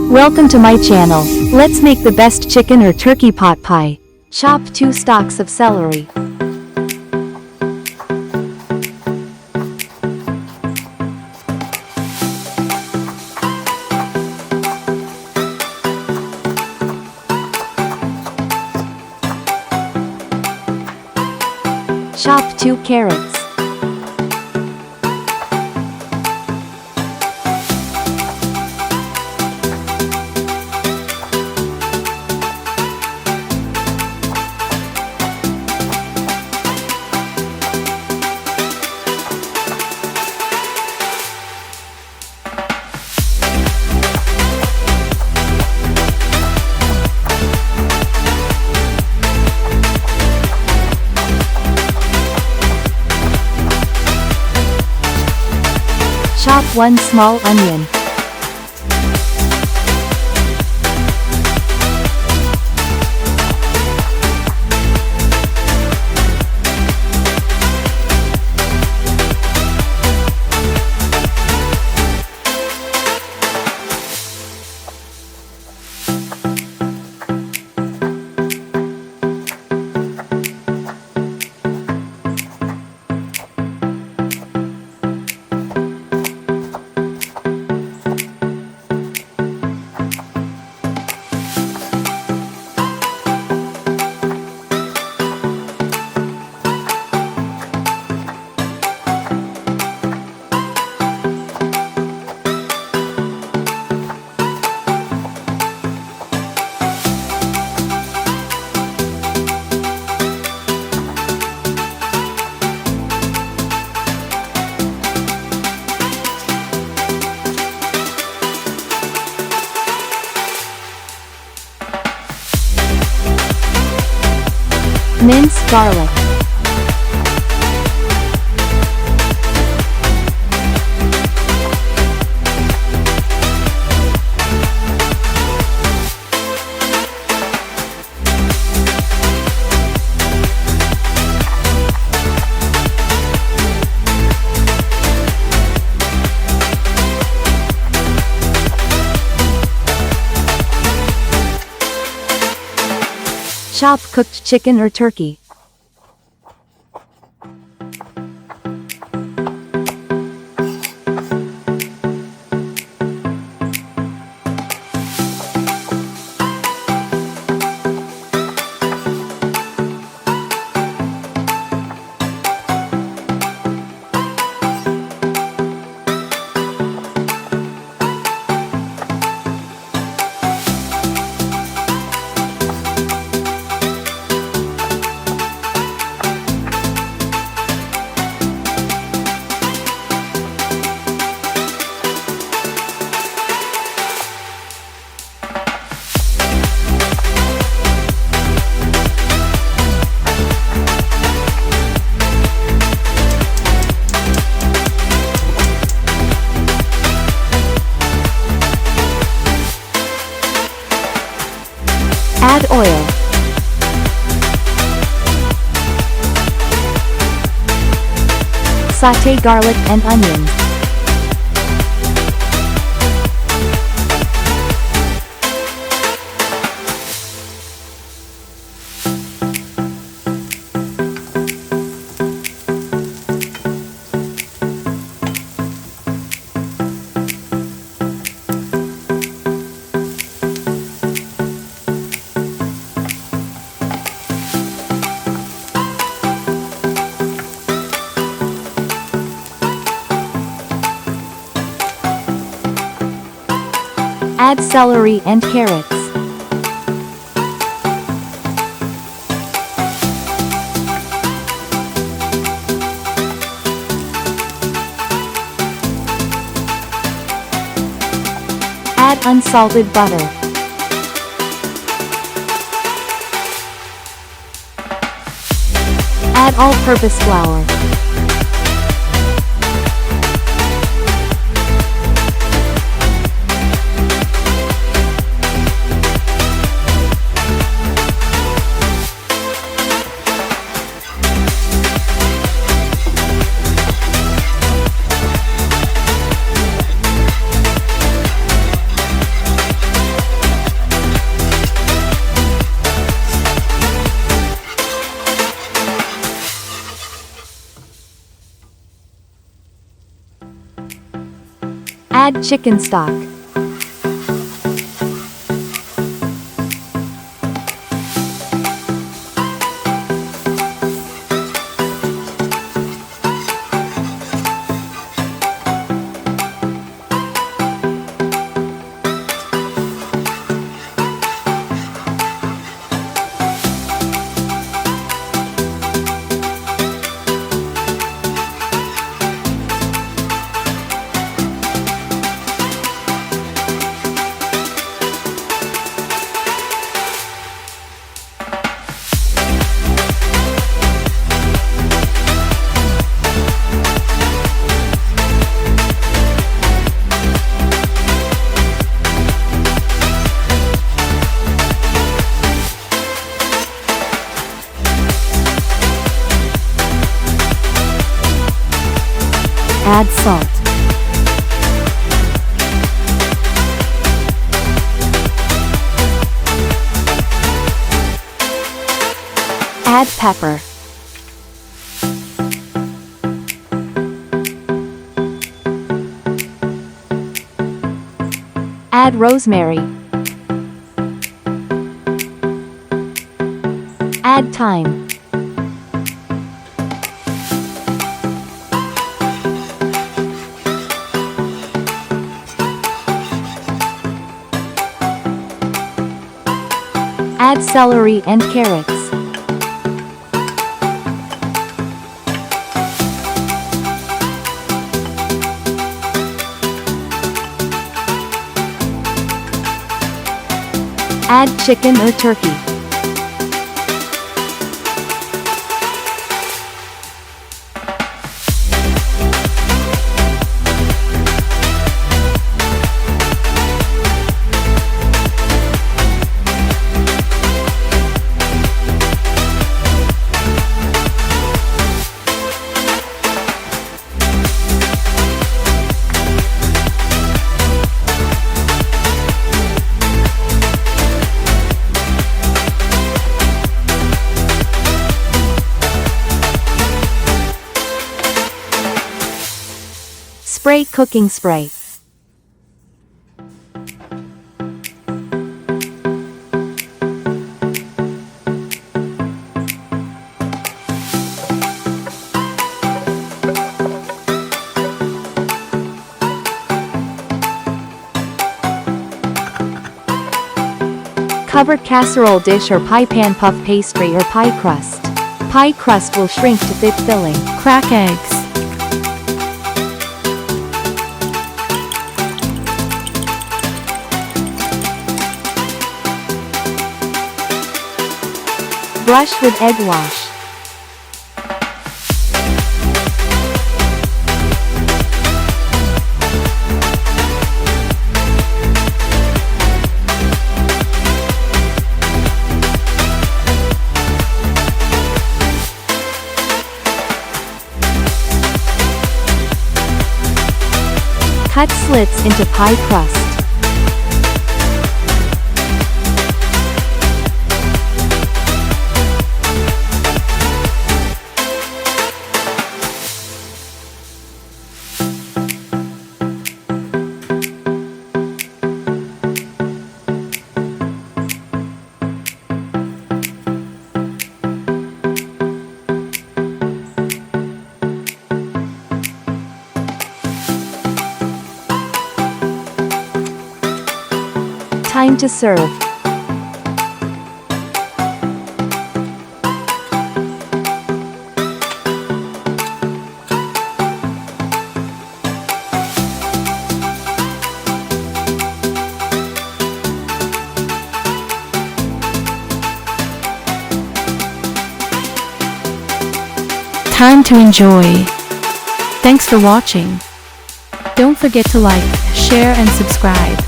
Welcome to my channel. Let's make the best chicken or turkey pot pie. Chop 2 stalks of celery. Chop 2 carrots. Chop 1 small onion. Minced garlic. Chop cooked chicken or turkey. Add oil. Sauté garlic and onions. Add celery and carrots. Add unsalted butter. Add all-purpose flour. Add chicken stock. Add salt. Add pepper. Add rosemary. Add thyme. Add celery and carrots. Add chicken or turkey. Spray cooking spray. Cover casserole dish or pie pan, puff pastry or pie crust. Pie crust will shrink to fit filling. Crack eggs. Brush with egg wash. Cut slits into pie crust. Time to serve. Time to enjoy. Thanks for watching. Don't forget to like, share and subscribe.